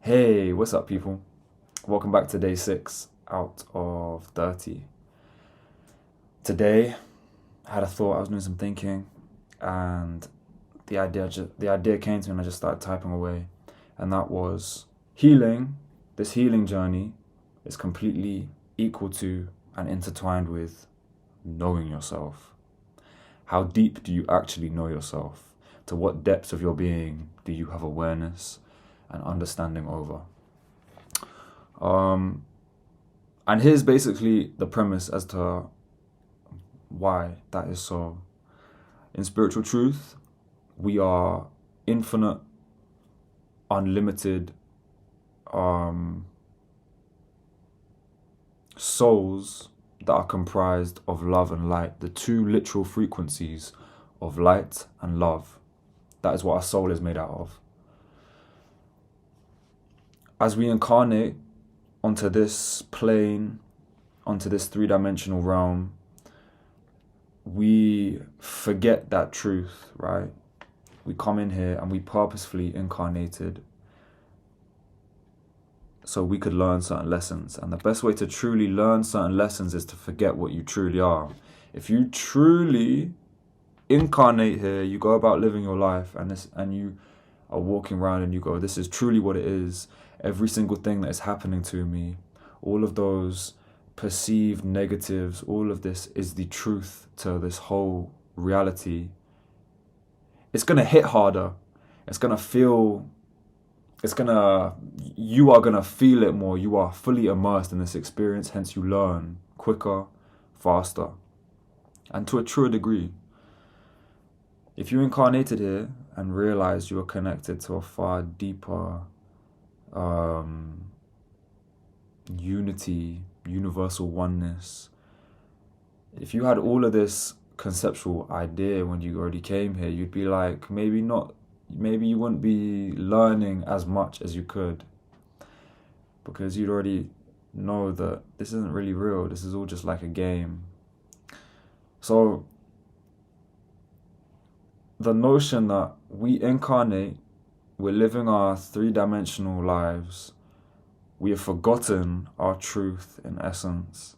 Hey, what's up, people? Welcome back to day 6 out of 30. Today, I had a thought. I was doing some thinking, and the idea came to me, and I just started typing away. And that was healing. This healing journey is completely equal to and intertwined with knowing yourself. How deep do you actually know yourself? To what depths of your being do you have awareness and understanding over? Um, and here's basically the premise as to why that is so. In spiritual truth, we are infinite, unlimited um, souls that are comprised of love and light, the two literal frequencies of light and love. That is what our soul is made out of. As we incarnate onto this plane, onto this three-dimensional realm, we forget that truth, right? We come in here and we purposefully incarnated so we could learn certain lessons. And the best way to truly learn certain lessons is to forget what you truly are. If you truly incarnate here, you go about living your life, and you are walking around and you go, this is truly what it is. Every single thing that is happening to me, all of those perceived negatives, all of this is the truth to this whole reality. It's going to hit harder. It's going to feel, you are going to feel it more. You are fully immersed in this experience, hence you learn quicker, faster, and to a truer degree. If you incarnated here and realized you are connected to a far deeper unity, universal oneness, if you had all of this conceptual idea when you already came here, you'd be like, maybe you wouldn't be learning as much as you could, because you'd already know that this isn't really real. This is all just like a game. So the notion that we incarnate, we're living our three-dimensional lives, we have forgotten our truth in essence.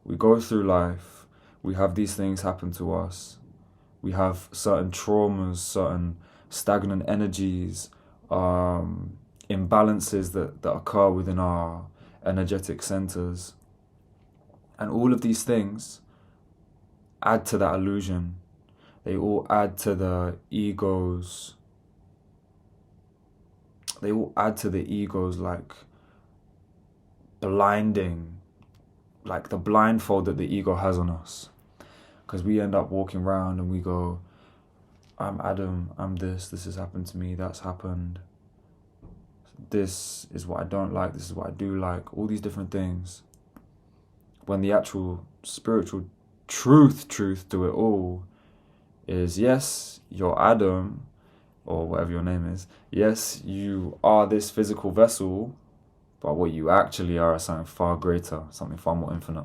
We go through life, we have these things happen to us, we have certain traumas, certain stagnant energies, imbalances that occur within our energetic centers. And all of these things add to that illusion. They all add to the ego's. They all add to the ego's blinding, like the blindfold that the ego has on us. Because we end up walking around and we go, I'm Adam, I'm this has happened to me, that's happened. This is what I don't like, this is what I do like, all these different things. When the actual spiritual truth to it all is, yes, you're Adam, or whatever your name is. Yes, you are this physical vessel, but what you actually are is something far greater, something far more infinite.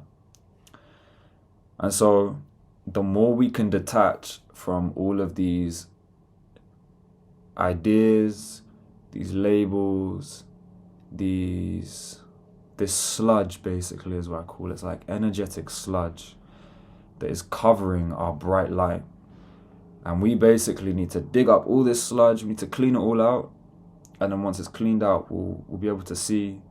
And so the more we can detach from all of these ideas, these labels, this sludge, basically, is what I call it. It's like energetic sludge that is covering our bright light. And we basically need to dig up all this sludge, we need to clean it all out. And then once it's cleaned out, we'll be able to see,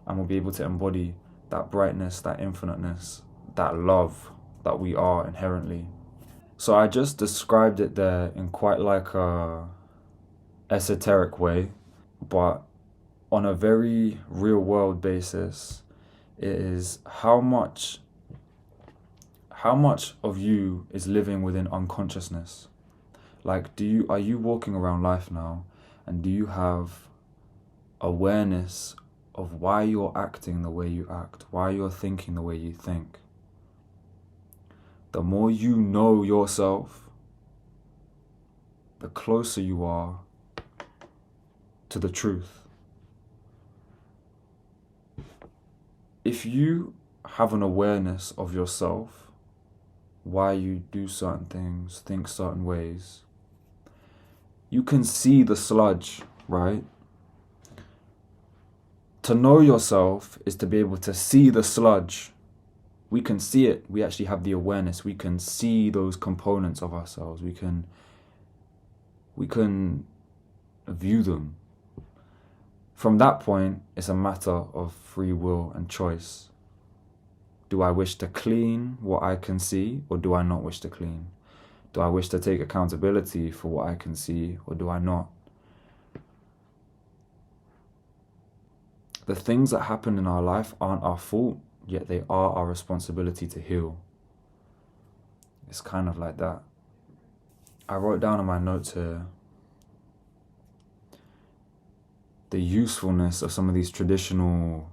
and we'll be able to embody that brightness, that infiniteness, that love that we are inherently. So I just described it there in quite like a esoteric way, but on a very real world basis, it is how much of you is living within unconsciousness. Like, are you walking around life now, and do you have awareness of why you're acting the way you act, why you're thinking the way you think? The more you know yourself, the closer you are to the truth. If you have an awareness of yourself, why you do certain things, think certain ways, you can see the sludge, right? To know yourself is to be able to see the sludge. We can see it. We actually have the awareness. We can see those components of ourselves. We can view them. From that point, it's a matter of free will and choice. Do I wish to clean what I can see, or do I not wish to clean? Do I wish to take accountability for what I can see, or do I not? The things that happen in our life aren't our fault, yet they are our responsibility to heal. It's kind of like that. I wrote down in my notes here the usefulness of some of these traditional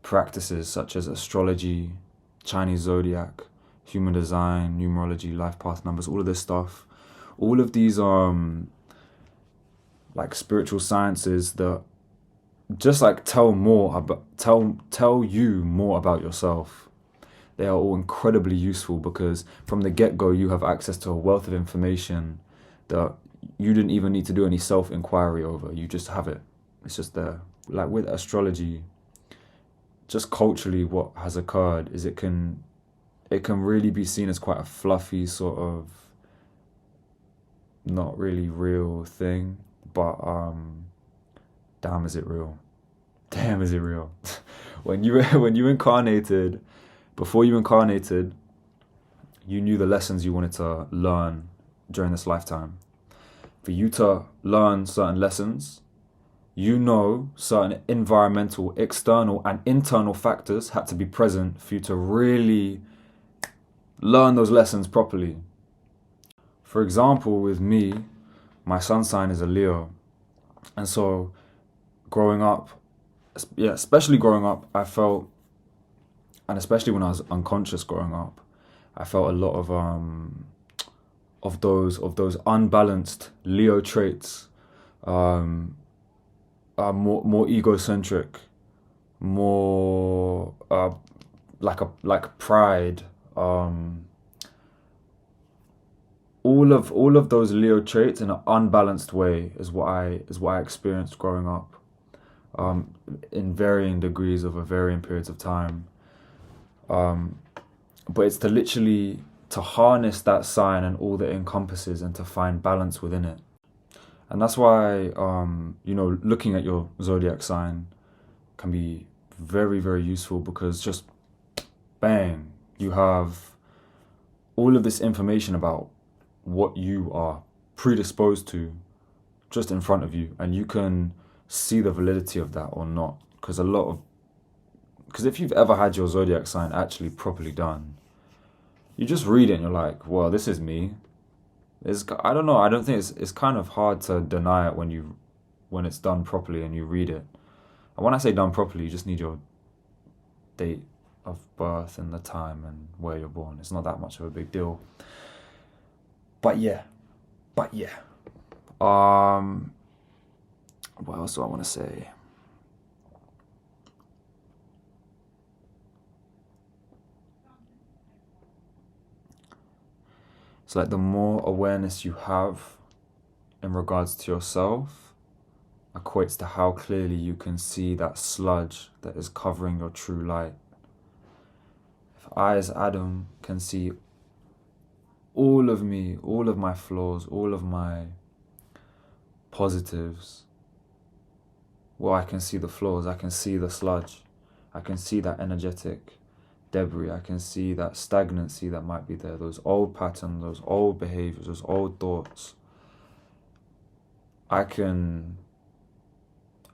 practices such as astrology, Chinese zodiac, human design, numerology, life path numbers, all of this stuff. All of these like spiritual sciences that just like tell you more about yourself. They are all incredibly useful because from the get-go you have access to a wealth of information that you didn't even need to do any self-inquiry over. You just have it. It's just there. Like with astrology, just culturally what has occurred is it can really be seen as quite a fluffy sort of not really real thing, but damn is it real. Damn is it real. When you incarnated, before you incarnated, you knew the lessons you wanted to learn during this lifetime. For you to learn certain lessons, you know certain environmental, external and internal factors had to be present for you to really learn those lessons properly. For example, with me, my sun sign is a Leo. And so growing up, especially growing up, I felt, and especially when I was unconscious growing up, I felt a lot of those unbalanced Leo traits. More egocentric, more like pride. All of those Leo traits in an unbalanced way is what I experienced growing up, in varying degrees over varying periods of time. But it's to harness that sign and all that it encompasses and to find balance within it. And that's why, looking at your zodiac sign can be very, very useful because just bang, you have all of this information about what you are predisposed to just in front of you, and you can see the validity of that or not. Because if you've ever had your zodiac sign actually properly done, you just read it and you're like, well, this is me. I don't know. I don't think it's kind of hard to deny it when it's done properly and you read it. And when I say done properly, you just need your date of birth and the time and where you're born. It's not that much of a big deal. But yeah. What else do I want to say? It's like the more awareness you have in regards to yourself equates to how clearly you can see that sludge that is covering your true light. If I, as Adam, can see all of me, all of my flaws, all of my positives, well, I can see the flaws, I can see the sludge, I can see that energetic debris, I can see that stagnancy that might be there, those old patterns, those old behaviors, those old thoughts. I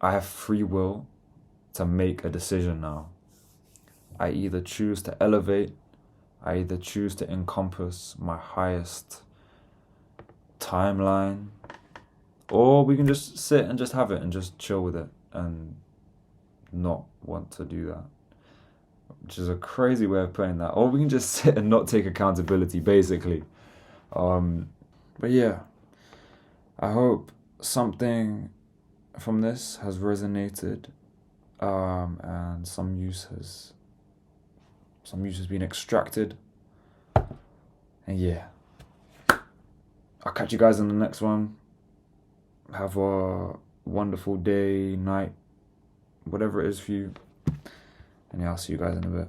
have free will to make a decision now. I either choose to elevate, I either choose to encompass my highest timeline, or we can just sit and just have it and just chill with it and not want to do that. Which is a crazy way of putting that. Or we can just sit and not take accountability, basically. But yeah, I hope something from this has resonated, and some use has been extracted. And yeah, I'll catch you guys in the next one. Have a wonderful day, night, whatever it is for you. And yeah, I'll see you guys in a bit.